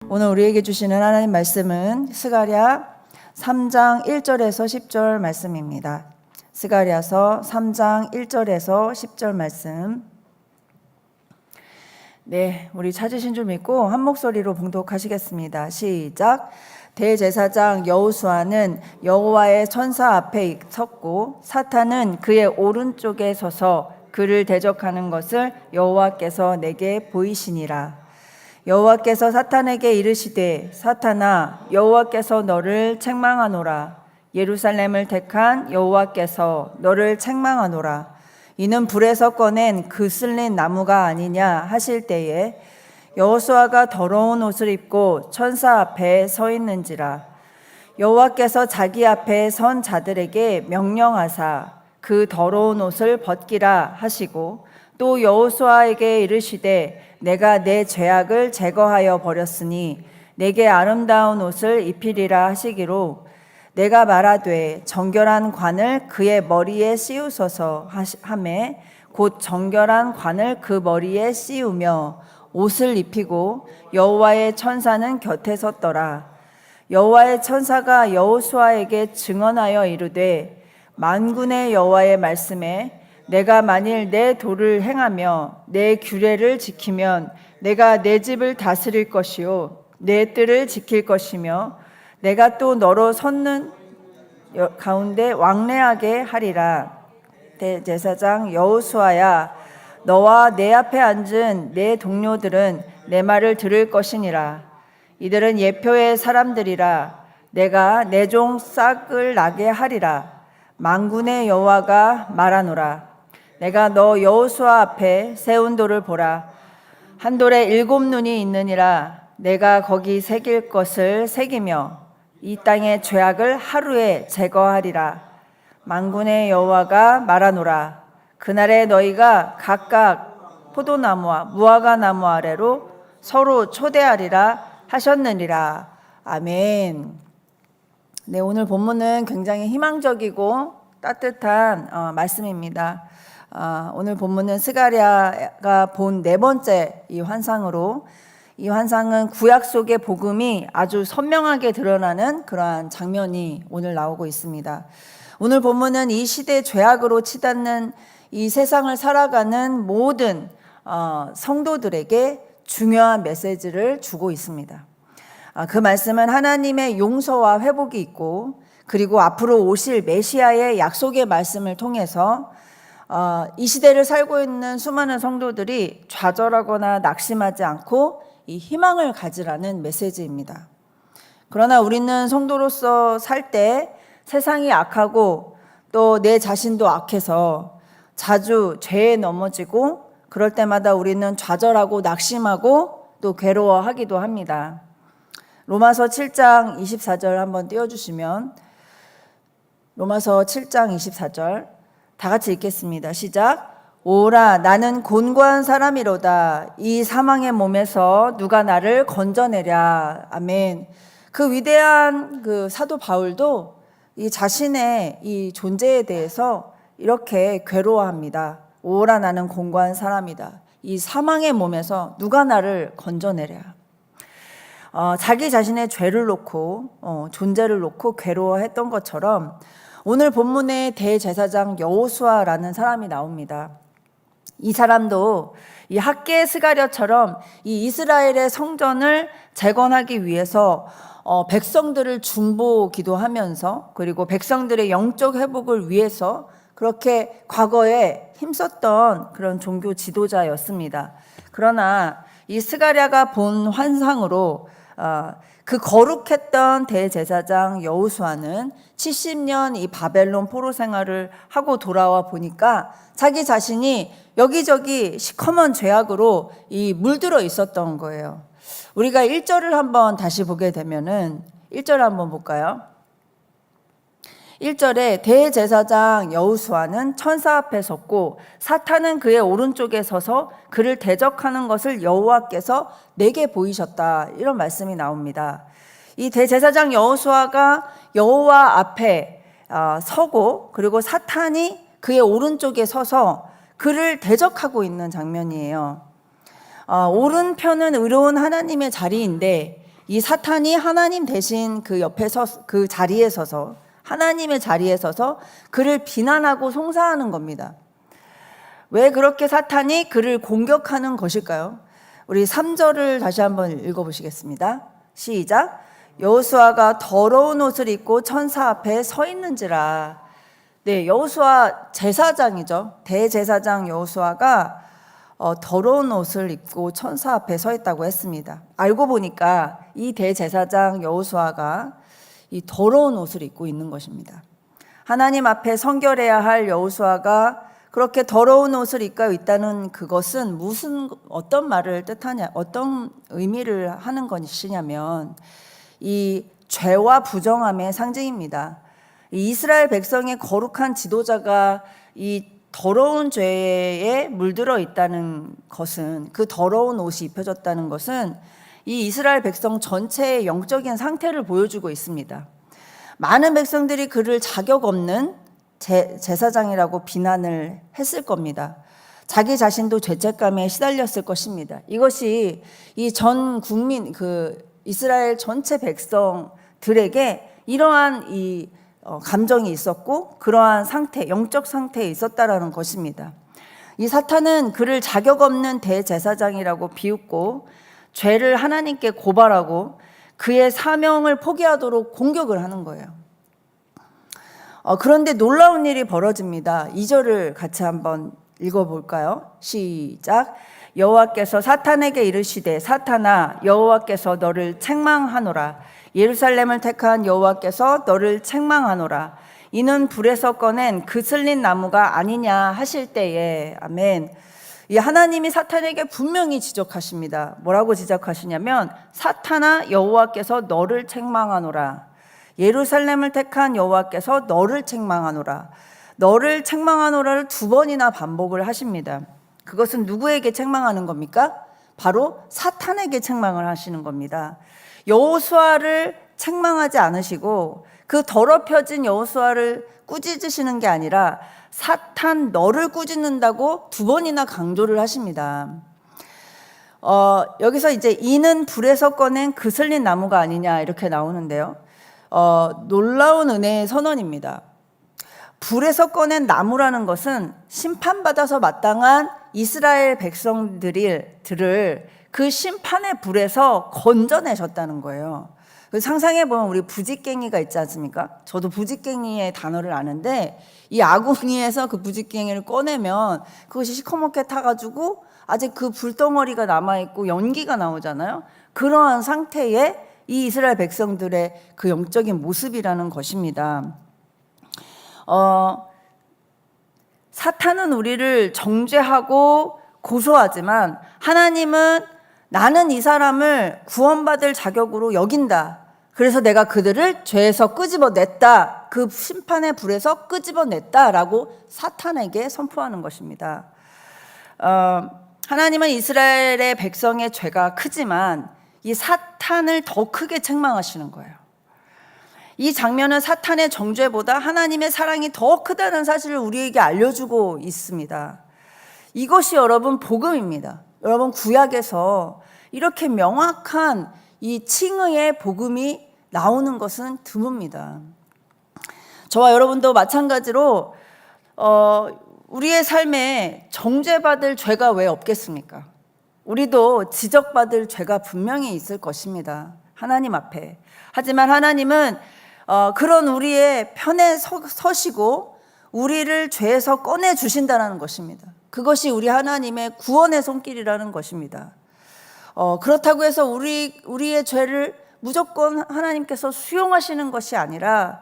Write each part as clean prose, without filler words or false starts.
오늘 우리에게 주시는 하나님 말씀은 스가랴 3장 1절에서 10절 말씀입니다. 스가랴서 3장 1절에서 10절 말씀. 네, 우리 찾으신 줄 믿고 한 목소리로 봉독하시겠습니다. 시작. 대제사장 여호수아는 여호와의 천사 앞에 섰고 사탄은 그의 오른쪽에 서서 그를 대적하는 것을 여호와께서 내게 보이시니라. 여호와께서 사탄에게 이르시되 사탄아 여호와께서 너를 책망하노라. 예루살렘을 택한 여호와께서 너를 책망하노라. 이는 불에서 꺼낸 그 쓸린 나무가 아니냐 하실 때에 여호수아가 더러운 옷을 입고 천사 앞에 서 있는지라. 여호와께서 자기 앞에 선 자들에게 명령하사 그 더러운 옷을 벗기라 하시고 또 여호수아에게 이르시되 내가 내 죄악을 제거하여 버렸으니 내게 아름다운 옷을 입히리라 하시기로 내가 말하되 정결한 관을 그의 머리에 씌우소서 하매 곧 정결한 관을 그 머리에 씌우며 옷을 입히고 여호와의 천사는 곁에 섰더라. 여호와의 천사가 여호수아에게 증언하여 이르되 만군의 여호와의 말씀에 내가 만일 내 도를 행하며 내 규례를 지키면 내가 내 집을 다스릴 것이요 내 뜰을 지킬 것이며 내가 또 너로 섰는 가운데 왕래하게 하리라. 대제사장 여호수아야 너와 내 앞에 앉은 내 동료들은 내 말을 들을 것이니라. 이들은 예표의 사람들이라. 내가 내 종 싹을 나게 하리라. 만군의 여호와가 말하노라. 내가 너 여호수아 앞에 세운 돌을 보라. 한 돌에 7 눈이 있느니라. 내가 거기 새길 것을 새기며 이 땅의 죄악을 하루에 제거하리라. 만군의 여호와가 말하노라. 그날에 너희가 각각 포도나무와 무화과나무 아래로 서로 초대하리라 하셨느니라. 아멘. 네, 오늘 본문은 굉장히 희망적이고 따뜻한 말씀입니다. 오늘 본문은 스가랴가 본 4번째 이 환상으로, 이 환상은 구약 속의 복음이 아주 선명하게 드러나는 그러한 장면이 오늘 나오고 있습니다. 오늘 본문은 이 시대 죄악으로 치닫는 이 세상을 살아가는 모든 성도들에게 중요한 메시지를 주고 있습니다. 그 말씀은 하나님의 용서와 회복이 있고 그리고 앞으로 오실 메시아의 약속의 말씀을 통해서 이 시대를 살고 있는 수많은 성도들이 좌절하거나 낙심하지 않고 이 희망을 가지라는 메시지입니다. 그러나 우리는 성도로서 살 때 세상이 악하고 또 내 자신도 악해서 자주 죄에 넘어지고 그럴 때마다 우리는 좌절하고 낙심하고 또 괴로워하기도 합니다. 로마서 7장 24절 한번 띄워주시면, 로마서 7장 24절 다 같이 읽겠습니다. 시작. 오라 나는 곤고한 사람이로다. 이 사망의 몸에서 누가 나를 건져내랴. 아멘. 그 위대한 그 사도 바울도 이 자신의 이 존재에 대해서 이렇게 괴로워합니다. 오라 나는 곤고한 사람이다. 이 사망의 몸에서 누가 나를 건져내랴. 자기 자신의 죄를 놓고 존재를 놓고 괴로워했던 것처럼 오늘 본문에 대제사장 여호수아라는 사람이 나옵니다. 이 사람도 이 학개 스가랴처럼 이 이스라엘의 성전을 재건하기 위해서 백성들을 중보기도하면서 그리고 백성들의 영적 회복을 위해서 그렇게 과거에 힘썼던 그런 종교 지도자였습니다. 그러나 이 스가랴가 본 환상으로 그 거룩했던 대제사장 여호수아는 70년 이 바벨론 포로 생활을 하고 돌아와 보니까 자기 자신이 여기저기 시커먼 죄악으로 이 물들어 있었던 거예요. 우리가 1절을 한번 다시 보게 되면은 1절 한번 볼까요? 1절에 대제사장 여호수아는 천사 앞에 섰고 사탄은 그의 오른쪽에 서서 그를 대적하는 것을 여호와께서 내게 보이셨다. 이런 말씀이 나옵니다. 이 대제사장 여호수아가 여호와 앞에 서고 그리고 사탄이 그의 오른쪽에 서서 그를 대적하고 있는 장면이에요. 오른편은 의로운 하나님의 자리인데 이 사탄이 하나님 대신 그 옆에 그 자리에 서서 하나님의 자리에 서서 그를 비난하고 송사하는 겁니다. 왜 그렇게 사탄이 그를 공격하는 것일까요? 우리 3절을 다시 한번 읽어보시겠습니다. 시작. 여호수아가 더러운 옷을 입고 천사 앞에 서 있는지라. 네, 여호수아 제사장이죠. 대제사장 여호수아가 더러운 옷을 입고 천사 앞에 서 있다고 했습니다. 알고 보니까 이 대제사장 여호수아가 이 더러운 옷을 입고 있는 것입니다. 하나님 앞에 성결해야 할 여호수아가 그렇게 더러운 옷을 입고 있다는 그것은 어떤 말을 뜻하냐, 어떤 의미를 하는 것이냐면 이 죄와 부정함의 상징입니다. 이스라엘 백성의 거룩한 지도자가 이 더러운 죄에 물들어 있다는 것은, 그 더러운 옷이 입혀졌다는 것은 이 이스라엘 백성 전체의 영적인 상태를 보여주고 있습니다. 많은 백성들이 그를 자격 없는 제사장이라고 비난을 했을 겁니다. 자기 자신도 죄책감에 시달렸을 것입니다. 이것이 이 전 국민, 이스라엘 전체 백성들에게 이러한 감정이 있었고 그러한 상태, 영적 상태에 있었다라는 것입니다. 이 사탄은 그를 자격 없는 대제사장이라고 비웃고 죄를 하나님께 고발하고 그의 사명을 포기하도록 공격을 하는 거예요. 그런데 놀라운 일이 벌어집니다. 2절을 같이 한번 읽어볼까요? 시작. 여호와께서 사탄에게 이르시되 사탄아 여호와께서 너를 책망하노라. 예루살렘을 택한 여호와께서 너를 책망하노라. 이는 불에서 꺼낸 그슬린 나무가 아니냐 하실 때에. 아멘. 이 하나님이 사탄에게 분명히 지적하십니다. 뭐라고 지적하시냐면 사탄아 여호와께서 너를 책망하노라. 예루살렘을 택한 여호와께서 너를 책망하노라. 너를 책망하노라를 2번이나 반복을 하십니다. 그것은 누구에게 책망하는 겁니까? 바로 사탄에게 책망을 하시는 겁니다. 여호수아를 책망하지 않으시고 그 더럽혀진 여호수아를 꾸짖으시는 게 아니라 사탄 너를 꾸짖는다고 2번이나 강조를 하십니다. 여기서 이제 이는 불에서 꺼낸 그슬린 나무가 아니냐 이렇게 나오는데요. 놀라운 은혜의 선언입니다. 불에서 꺼낸 나무라는 것은 심판받아서 마땅한 이스라엘 백성들을 그 심판의 불에서 건져내셨다는 거예요. 상상해보면 우리 부지깽이가 있지 않습니까? 저도 부지깽이의 단어를 아는데 이 아궁이에서 그 부지깽이를 꺼내면 그것이 시커멓게 타가지고 아직 그 불덩어리가 남아있고 연기가 나오잖아요. 그러한 상태에 이 이스라엘 백성들의 그 영적인 모습이라는 것입니다. 사탄은 우리를 정죄하고 고소하지만 하나님은 나는 이 사람을 구원받을 자격으로 여긴다. 그래서 내가 그들을 죄에서 끄집어냈다. 그 심판의 불에서 끄집어냈다라고 사탄에게 선포하는 것입니다. 하나님은 이스라엘의 백성의 죄가 크지만 이 사탄을 더 크게 책망하시는 거예요. 이 장면은 사탄의 정죄보다 하나님의 사랑이 더 크다는 사실을 우리에게 알려주고 있습니다. 이것이 여러분 복음입니다. 여러분 구약에서 이렇게 명확한 이 칭의의 복음이 나오는 것은 드뭅니다. 저와 여러분도 마찬가지로 우리의 삶에 정죄받을 죄가 왜 없겠습니까? 우리도 지적받을 죄가 분명히 있을 것입니다. 하나님 앞에. 하지만 하나님은 그런 우리의 편에 서시고 우리를 죄에서 꺼내 주신다는 것입니다. 그것이 우리 하나님의 구원의 손길이라는 것입니다. 그렇다고 해서 우리의 죄를 무조건 하나님께서 수용하시는 것이 아니라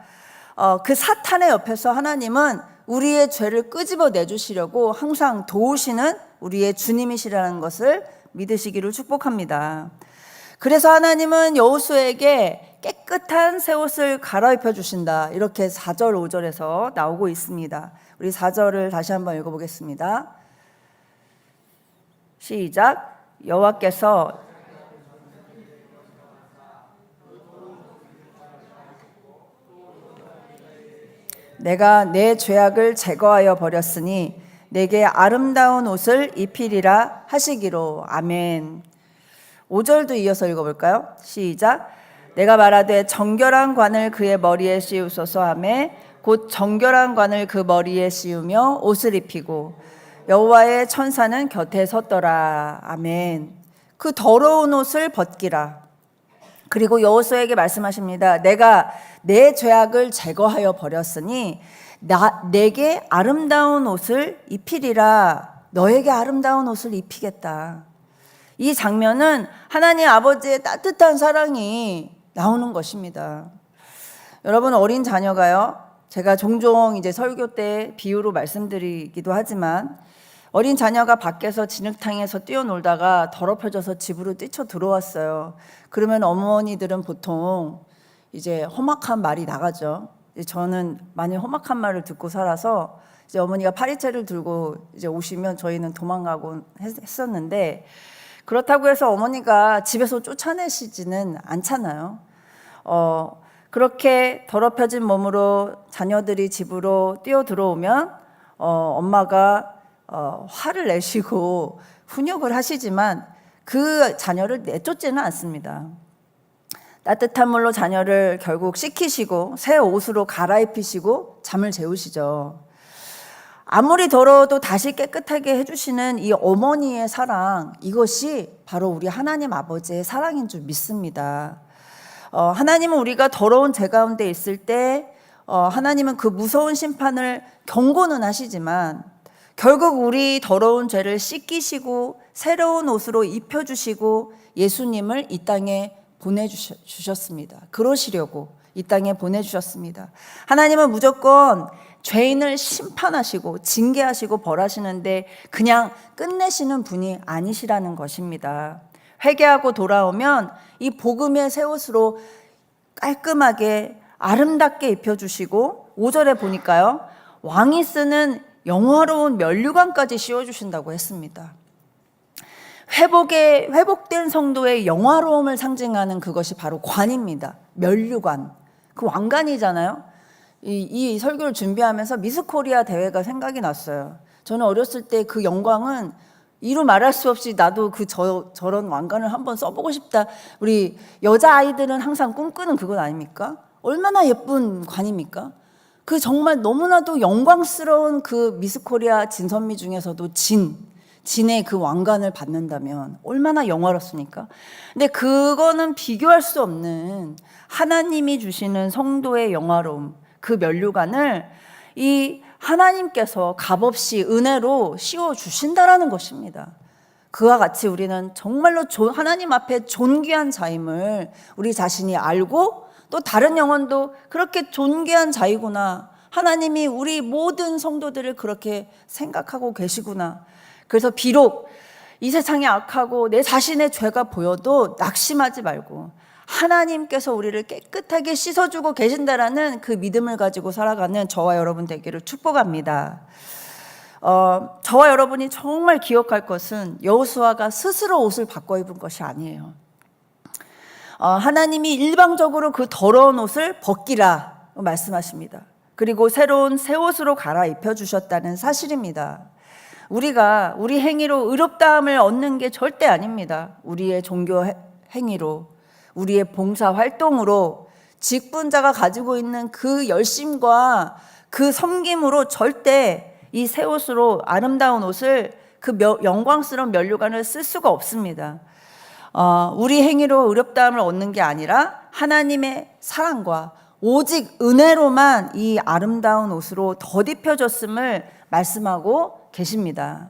그 사탄의 옆에서 하나님은 우리의 죄를 끄집어 내주시려고 항상 도우시는 우리의 주님이시라는 것을 믿으시기를 축복합니다. 그래서 하나님은 여호수아에게 깨끗한 새 옷을 갈아입혀 주신다. 이렇게 4절, 5절에서 나오고 있습니다. 우리 4절을 다시 한번 읽어보겠습니다. 시작. 여호와께서 내가 내 죄악을 제거하여 버렸으니 내게 아름다운 옷을 입히리라 하시기로. 아멘. 5절도 이어서 읽어볼까요? 시작. 내가 말하되 정결한 관을 그의 머리에 씌우소서 하매 곧 정결한 관을 그 머리에 씌우며 옷을 입히고 여호와의 천사는 곁에 섰더라. 아멘. 그 더러운 옷을 벗기라. 그리고 여호수아에게 말씀하십니다. 내가 내 죄악을 제거하여 버렸으니 내게 아름다운 옷을 입히리라. 너에게 아름다운 옷을 입히겠다. 이 장면은 하나님 아버지의 따뜻한 사랑이 나오는 것입니다. 여러분, 어린 자녀가요, 제가 종종 이제 설교 때 비유로 말씀드리기도 하지만, 어린 자녀가 밖에서 진흙탕에서 뛰어놀다가 더럽혀져서 집으로 뛰쳐 들어왔어요. 그러면 어머니들은 보통 이제 험악한 말이 나가죠. 저는 많이 험악한 말을 듣고 살아서 이제 어머니가 파리채를 들고 이제 오시면 저희는 도망가곤 했었는데, 그렇다고 해서 어머니가 집에서 쫓아내시지는 않잖아요. 그렇게 더럽혀진 몸으로 자녀들이 집으로 뛰어 들어오면 엄마가 화를 내시고 훈육을 하시지만 그 자녀를 내쫓지는 않습니다. 따뜻한 물로 자녀를 결국 씻기시고 새 옷으로 갈아입히시고 잠을 재우시죠. 아무리 더러워도 다시 깨끗하게 해주시는 이 어머니의 사랑, 이것이 바로 우리 하나님 아버지의 사랑인 줄 믿습니다. 하나님은 우리가 더러운 죄 가운데 있을 때 하나님은 그 무서운 심판을 경고는 하시지만 결국 우리 더러운 죄를 씻기시고 새로운 옷으로 입혀주시고 예수님을 이 땅에 보내주셨습니다. 그러시려고 이 땅에 보내주셨습니다. 하나님은 무조건 죄인을 심판하시고 징계하시고 벌하시는데 그냥 끝내시는 분이 아니시라는 것입니다. 회개하고 돌아오면 이 복음의 새 옷으로 깔끔하게 아름답게 입혀주시고 5절에 보니까요, 왕이 쓰는 영화로운 면류관까지 씌워주신다고 했습니다. 회복된 성도의 영화로움을 상징하는 그것이 바로 관입니다. 면류관. 그 왕관이잖아요. 이 설교를 준비하면서 미스코리아 대회가 생각이 났어요. 저는 어렸을 때 그 영광은 이루 말할 수 없이 나도 저런 왕관을 한번 써보고 싶다. 우리 여자아이들은 항상 꿈꾸는 그건 아닙니까? 얼마나 예쁜 관입니까? 그 정말 너무나도 영광스러운 그 미스코리아 진선미 중에서도 진의 그 왕관을 받는다면 얼마나 영화롭습니까? 근데 그거는 비교할 수 없는 하나님이 주시는 성도의 영화로움, 그 면류관을 이 하나님께서 값없이 은혜로 씌워주신다라는 것입니다. 그와 같이 우리는 정말로 하나님 앞에 존귀한 자임을 우리 자신이 알고 또 다른 영혼도 그렇게 존귀한 자이구나. 하나님이 우리 모든 성도들을 그렇게 생각하고 계시구나. 그래서 비록 이 세상이 악하고 내 자신의 죄가 보여도 낙심하지 말고 하나님께서 우리를 깨끗하게 씻어주고 계신다라는 그 믿음을 가지고 살아가는 저와 여러분 되기를 축복합니다. 저와 여러분이 정말 기억할 것은 여호수아가 스스로 옷을 바꿔 입은 것이 아니에요. 하나님이 일방적으로 그 더러운 옷을 벗기라 말씀하십니다. 그리고 새로운 새 옷으로 갈아입혀 주셨다는 사실입니다. 우리가 우리 행위로 의롭다함을 얻는 게 절대 아닙니다. 우리의 종교 행위로, 우리의 봉사 활동으로, 직분자가 가지고 있는 그 열심과 그 섬김으로 절대 이 새 옷으로 아름다운 옷을 그 영광스러운 면류관을 쓸 수가 없습니다. 우리 행위로 의롭다함을 얻는 게 아니라 하나님의 사랑과 오직 은혜로만 이 아름다운 옷으로 덧입혀졌음을 말씀하고 계십니다.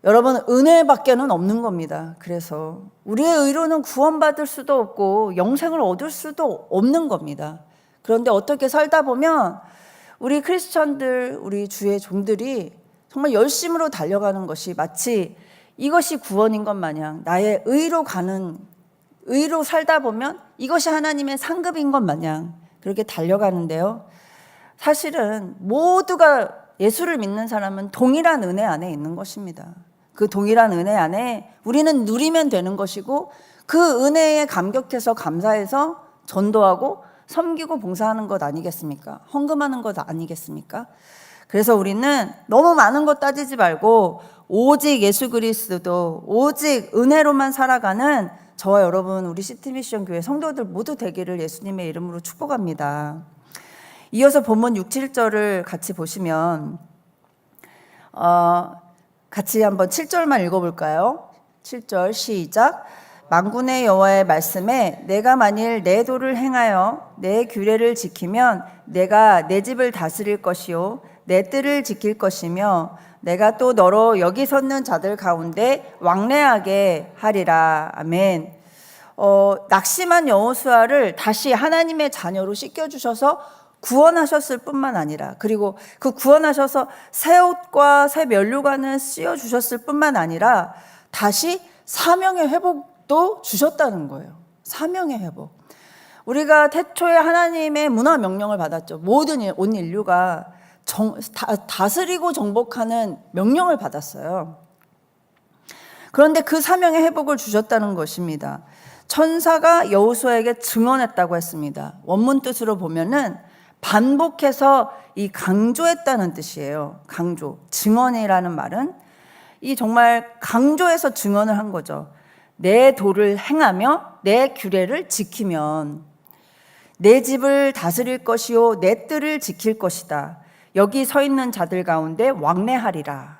여러분, 은혜밖에는 없는 겁니다. 그래서 우리의 의로는 구원받을 수도 없고 영생을 얻을 수도 없는 겁니다. 그런데 어떻게 살다 보면 우리 크리스천들, 우리 주의 종들이 정말 열심으로 달려가는 것이 마치 이것이 구원인 것 마냥, 나의 의로 살다 보면 이것이 하나님의 상급인 것 마냥 그렇게 달려가는데요. 사실은 모두가 예수를 믿는 사람은 동일한 은혜 안에 있는 것입니다. 그 동일한 은혜 안에 우리는 누리면 되는 것이고 그 은혜에 감격해서 감사해서 전도하고 섬기고 봉사하는 것 아니겠습니까? 헌금하는 것 아니겠습니까? 그래서 우리는 너무 많은 것 따지지 말고 오직 예수 그리스도, 오직 은혜로만 살아가는 저와 여러분 우리 시티미션 교회 성도들 모두 되기를 예수님의 이름으로 축복합니다. 이어서 본문 6, 7절을 같이 보시면 같이 한번 7절만 읽어볼까요? 7절 시작. 만군의 여호와의 말씀에 내가 만일 내 도를 행하여 내 규례를 지키면 내가 내 집을 다스릴 것이요 내 뜰을 지킬 것이며 내가 또 너로 여기 섰는 자들 가운데 왕래하게 하리라. 아멘. 낙심한 여호수아를 다시 하나님의 자녀로 씻겨주셔서 구원하셨을 뿐만 아니라, 그리고 그 구원하셔서 새 옷과 새 면류관을 씌워주셨을 뿐만 아니라 다시 사명의 회복도 주셨다는 거예요. 사명의 회복. 우리가 태초에 하나님의 문화 명령을 받았죠. 모든 온 인류가 다스리고 정복하는 명령을 받았어요. 그런데 그 사명의 회복을 주셨다는 것입니다. 천사가 여호수아에게 증언했다고 했습니다. 원문 뜻으로 보면은 반복해서 이 강조했다는 뜻이에요. 강조. 증언이라는 말은 이 정말 강조해서 증언을 한 거죠. 내 도를 행하며 내 규례를 지키면 내 집을 다스릴 것이요 내 뜰을 지킬 것이다. 여기 서 있는 자들 가운데 왕래하리라.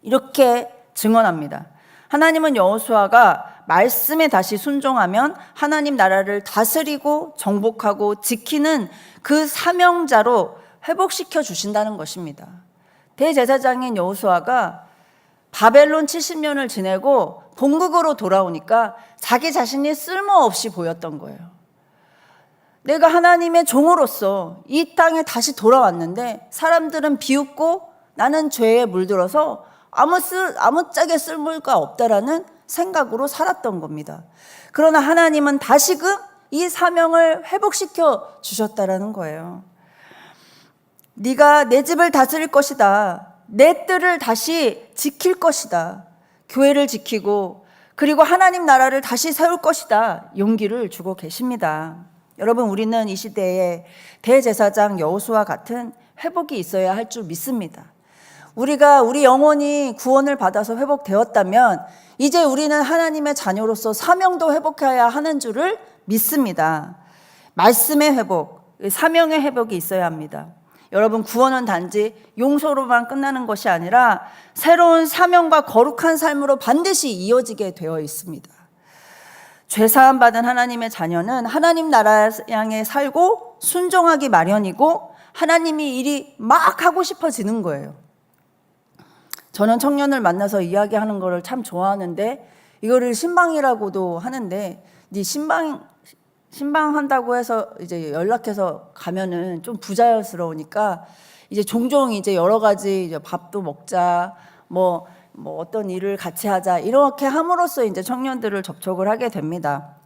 이렇게 증언합니다. 하나님은 여호수아가 말씀에 다시 순종하면 하나님 나라를 다스리고 정복하고 지키는 그 사명자로 회복시켜 주신다는 것입니다. 대제사장인 여호수아가 바벨론 70년을 지내고 본국으로 돌아오니까 자기 자신이 쓸모없이 보였던 거예요. 내가 하나님의 종으로서 이 땅에 다시 돌아왔는데 사람들은 비웃고 나는 죄에 물들어서 아무짝에 쓸모가 없다라는 생각으로 살았던 겁니다. 그러나 하나님은 다시금 이 사명을 회복시켜 주셨다라는 거예요. 네가 내 집을 다스릴 것이다. 내 뜰을 다시 지킬 것이다. 교회를 지키고 그리고 하나님 나라를 다시 세울 것이다. 용기를 주고 계십니다. 여러분, 우리는 이 시대에 대제사장 여호수아 같은 회복이 있어야 할 줄 믿습니다. 우리 영혼이 구원을 받아서 회복되었다면 이제 우리는 하나님의 자녀로서 사명도 회복해야 하는 줄을 믿습니다. 말씀의 회복, 사명의 회복이 있어야 합니다. 여러분, 구원은 단지 용서로만 끝나는 것이 아니라 새로운 사명과 거룩한 삶으로 반드시 이어지게 되어 있습니다. 죄사함 받은 하나님의 자녀는 하나님 나라 향해 살고 순종하기 마련이고 하나님이 일이 막 하고 싶어지는 거예요. 저는 청년을 만나서 이야기하는 거를 참 좋아하는데 이거를 신방이라고도 하는데 이 신방한다고 해서 이제 연락해서 가면은 좀 부자연스러우니까 이제 종종 이제 여러 가지 이제 밥도 먹자 뭐 어떤 일을 같이 하자 이렇게 함으로써 이제 청년들을 접촉을 하게 됩니다.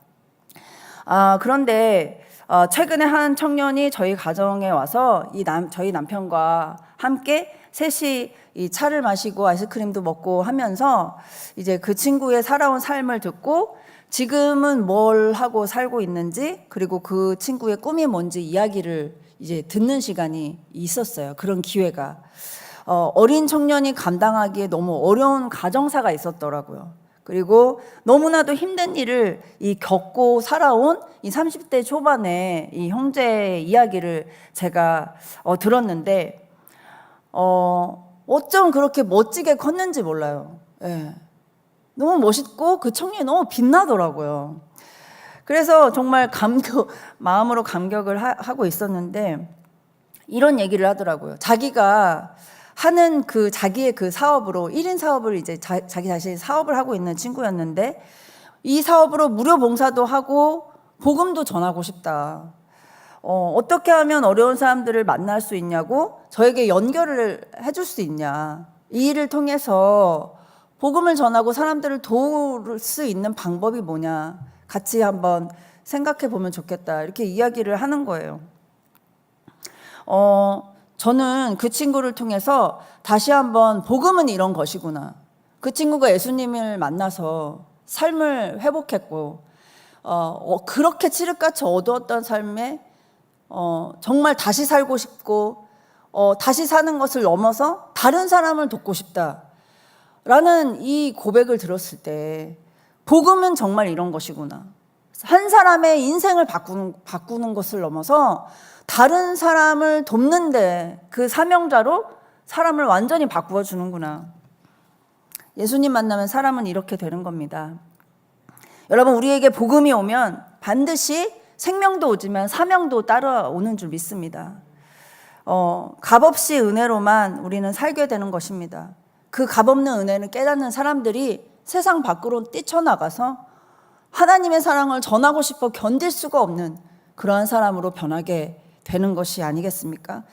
그런데 최근에 한 청년이 저희 가정에 와서 저희 남편과 함께 셋이 이 차를 마시고 아이스크림도 먹고 하면서 이제 그 친구의 살아온 삶을 듣고 지금은 뭘 하고 살고 있는지 그리고 그 친구의 꿈이 뭔지 이야기를 이제 듣는 시간이 있었어요. 그런 기회가. 어린 청년이 감당하기에 너무 어려운 가정사가 있었더라고요. 그리고 너무나도 힘든 일을 겪고 살아온 이 30대 초반의 이 형제의 이야기를 제가 들었는데 어쩜 그렇게 멋지게 컸는지 몰라요. 예. 너무 멋있고 그 청년이 너무 빛나더라고요. 그래서 정말 마음으로 감격을 하고 있었는데 이런 얘기를 하더라고요. 자기가 하는 자기의 그 사업으로 1인 사업을 이제 자기 자신이 사업을 하고 있는 친구였는데 이 사업으로 무료 봉사도 하고 복음도 전하고 싶다. 어떻게 하면 어려운 사람들을 만날 수 있냐고 저에게 연결을 해줄 수 있냐. 이 일을 통해서 복음을 전하고 사람들을 도울 수 있는 방법이 뭐냐. 같이 한번 생각해 보면 좋겠다. 이렇게 이야기를 하는 거예요. 저는 그 친구를 통해서 다시 한번 복음은 이런 것이구나. 그 친구가 예수님을 만나서 삶을 회복했고 그렇게 칠흑같이 어두웠던 삶에 정말 다시 살고 싶고 다시 사는 것을 넘어서 다른 사람을 돕고 싶다라는 이 고백을 들었을 때 복음은 정말 이런 것이구나. 한 사람의 인생을 바꾸는 것을 넘어서 다른 사람을 돕는데 그 사명자로 사람을 완전히 바꾸어 주는구나. 예수님 만나면 사람은 이렇게 되는 겁니다. 여러분, 우리에게 복음이 오면 반드시 생명도 오지만 사명도 따라오는 줄 믿습니다. 값없이 은혜로만 우리는 살게 되는 것입니다. 그 값없는 은혜를 깨닫는 사람들이 세상 밖으로 뛰쳐나가서 하나님의 사랑을 전하고 싶어 견딜 수가 없는 그러한 사람으로 변하게 되는 것이 아니겠습니까?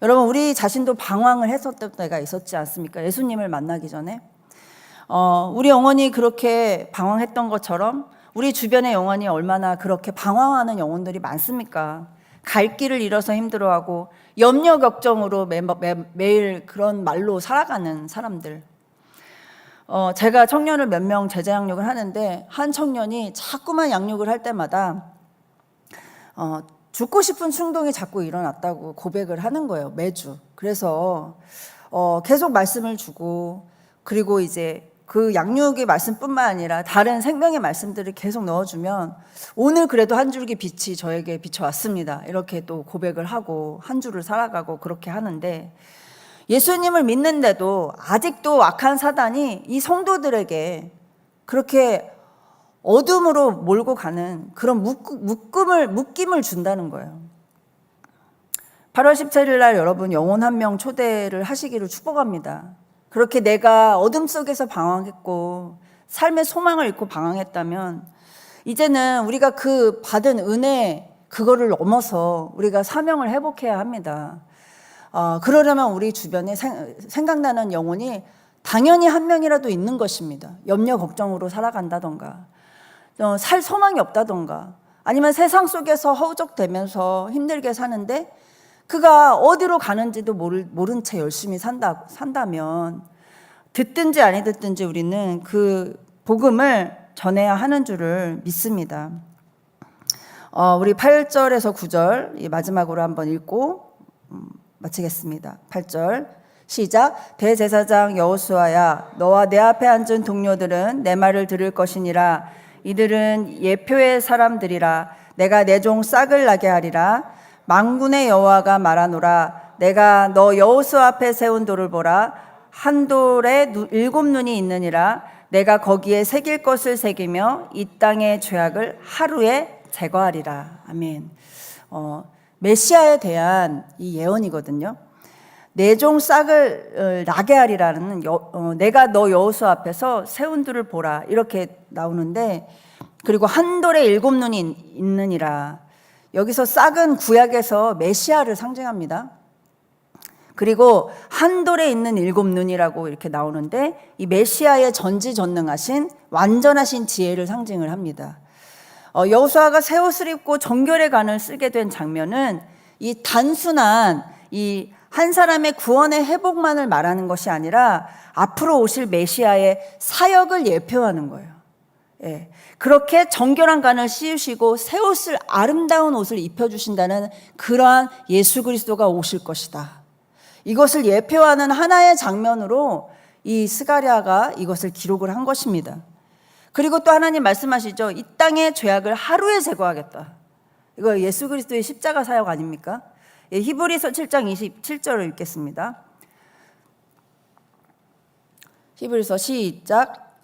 여러분, 우리 자신도 방황을 했었던 때가 있었지 않습니까? 예수님을 만나기 전에 우리 영혼이 그렇게 방황했던 것처럼 우리 주변의 영혼이 얼마나 그렇게 방황하는 영혼들이 많습니까? 갈 길을 잃어서 힘들어하고 염려 걱정으로 매일 그런 말로 살아가는 사람들. 제가 청년을 몇 명 제자 양육을 하는데 한 청년이 자꾸만 양육을 할 때마다 죽고 싶은 충동이 자꾸 일어났다고 고백을 하는 거예요, 매주. 그래서 계속 말씀을 주고, 그리고 이제 그 양육의 말씀뿐만 아니라 다른 생명의 말씀들을 계속 넣어주면 오늘 그래도 한 줄기 빛이 저에게 비춰왔습니다, 이렇게 또 고백을 하고 한 주를 살아가고 그렇게 하는데, 예수님을 믿는데도 아직도 악한 사단이 이 성도들에게 그렇게 어둠으로 몰고 가는 그런 묶임을 준다는 거예요. 8월 17일 날 여러분 영혼 한 명 초대를 하시기를 축복합니다. 그렇게 내가 어둠 속에서 방황했고 삶의 소망을 잃고 방황했다면 이제는 우리가 그 받은 은혜 그거를 넘어서 우리가 사명을 회복해야 합니다. 그러려면 우리 주변에 생각나는 영혼이 당연히 한 명이라도 있는 것입니다. 염려 걱정으로 살아간다던가 살 소망이 없다던가 아니면 세상 속에서 허우적대면서 힘들게 사는데 그가 어디로 가는지도 모른 채 열심히 산다면 듣든지 아니 듣든지 우리는 그 복음을 전해야 하는 줄을 믿습니다. 우리 8절에서 9절 마지막으로 한번 읽고 마치겠습니다. 8절 시작. 대제사장 여호수아야, 너와 내 앞에 앉은 동료들은 내 말을 들을 것이니라. 이들은 예표의 사람들이라. 내가 내 종 싹을 나게 하리라. 만군의 여호와가 말하노라. 내가 너 여호수아 앞에 세운 돌을 보라. 한 돌에 7 눈이 있느니라. 내가 거기에 새길 것을 새기며 이 땅의 죄악을 하루에 제거하리라. 아멘. 메시아에 대한 이 예언이거든요. 내 종 싹을 나게 하리라는 내가 너 여호수아 앞에서 세운 돌을 보라 이렇게 나오는데, 그리고 한 돌에 7 눈이 있느니라. 여기서 싹은 구약에서 메시아를 상징합니다. 그리고 한 돌에 있는 7 눈이라고 이렇게 나오는데 이 메시아의 전지전능하신 완전하신 지혜를 상징을 합니다. 여호수아가 새 옷을 입고 정결의 관을 쓰게 된 장면은 이 단순한 이 한 사람의 구원의 회복만을 말하는 것이 아니라 앞으로 오실 메시아의 사역을 예표하는 거예요. 예. 그렇게 정결한 관을 씌우시고 새 옷을, 아름다운 옷을 입혀주신다는 그러한 예수 그리스도가 오실 것이다. 이것을 예표하는 하나의 장면으로 이 스가랴가 이것을 기록을 한 것입니다. 그리고 또 하나님 말씀하시죠. 이 땅의 죄악을 하루에 제거하겠다. 이거 예수 그리스도의 십자가 사역 아닙니까? 예, 히브리서 7장 27절을 읽겠습니다. 히브리서 시작.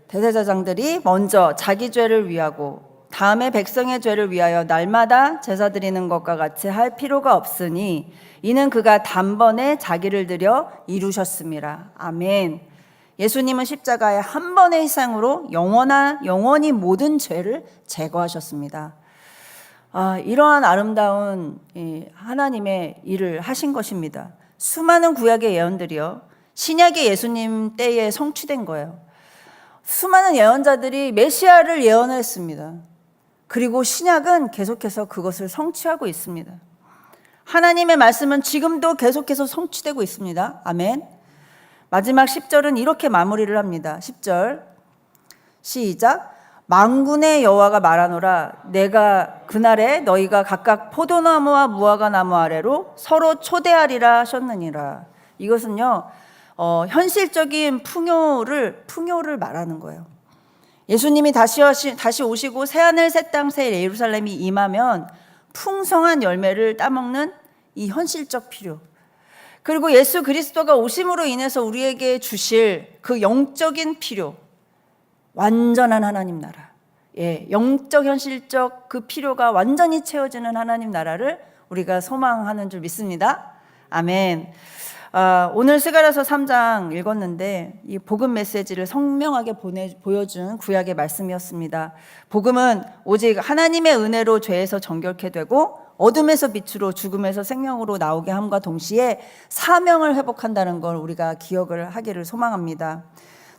대제사장들이 먼저 자기 죄를 위하고 다음에 백성의 죄를 위하여 날마다 제사 드리는 것과 같이 할 필요가 없으니 이는 그가 단번에 자기를 드려 이루셨음이라. 아멘. 예수님은 십자가의 한 번의 희생으로 영원히 모든 죄를 제거하셨습니다. 이러한 아름다운 하나님의 일을 하신 것입니다. 수많은 구약의 예언들이요, 신약의 예수님 때에 성취된 거예요. 수많은 예언자들이 메시아를 예언했습니다. 그리고 신약은 계속해서 그것을 성취하고 있습니다. 하나님의 말씀은 지금도 계속해서 성취되고 있습니다. 아멘. 마지막 10절은 이렇게 마무리를 합니다. 10절 시작. 만군의 여호와가 말하노라 내가 그날에 너희가 각각 포도나무와 무화과 나무 아래로 서로 초대하리라 하셨느니라. 이것은요 현실적인 풍요를 말하는 거예요. 예수님이 다시 오시고 새하늘 새 땅 새 예루살렘이 임하면 풍성한 열매를 따먹는 이 현실적 필요, 그리고 예수 그리스도가 오심으로 인해서 우리에게 주실 그 영적인 필요, 완전한 하나님 나라, 영적 현실적 그 필요가 완전히 채워지는 하나님 나라를 우리가 소망하는 줄 믿습니다. 아멘. 오늘 스가랴서 3장 읽었는데 이 복음 메시지를 선명하게 보여준 구약의 말씀이었습니다. 복음은 오직 하나님의 은혜로 죄에서 정결케 되고 어둠에서 빛으로 죽음에서 생명으로 나오게 함과 동시에 사명을 회복한다는 걸 우리가 기억을 하기를 소망합니다.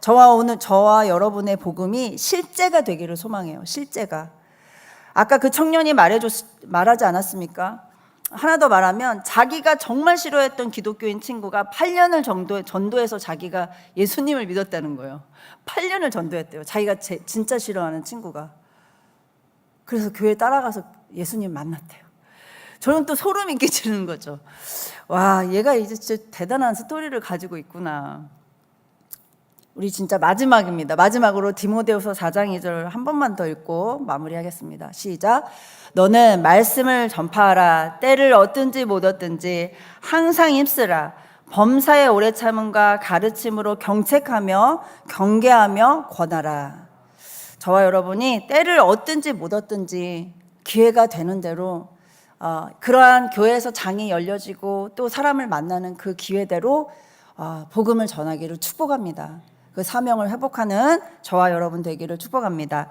저와 여러분의 복음이 실제가 되기를 소망해요. 실제가. 아까 그 청년이 말하지 않았습니까? 하나 더 말하면 자기가 정말 싫어했던 기독교인 친구가 8년을 전도해서 자기가 예수님을 믿었다는 거예요. 8년을 전도했대요. 자기가 진짜 싫어하는 친구가. 그래서 교회 따라가서 예수님 만났대요. 저는 또 소름이 끼치는 거죠. 와, 얘가 이제 진짜 대단한 스토리를 가지고 있구나. 우리 진짜 마지막입니다. 마지막으로 디모데후서 4장 2절 한 번만 더 읽고 마무리하겠습니다. 시작. 너는 말씀을 전파하라. 때를 얻든지 못 얻든지 항상 힘쓰라. 범사의 오래 참음과 가르침으로 경책하며 경계하며 권하라. 저와 여러분이 때를 얻든지 못 얻든지 기회가 되는 대로 그러한 교회에서 장이 열려지고 또 사람을 만나는 그 기회대로 복음을 전하기를 축복합니다. 그 사명을 회복하는 저와 여러분 되기를 축복합니다.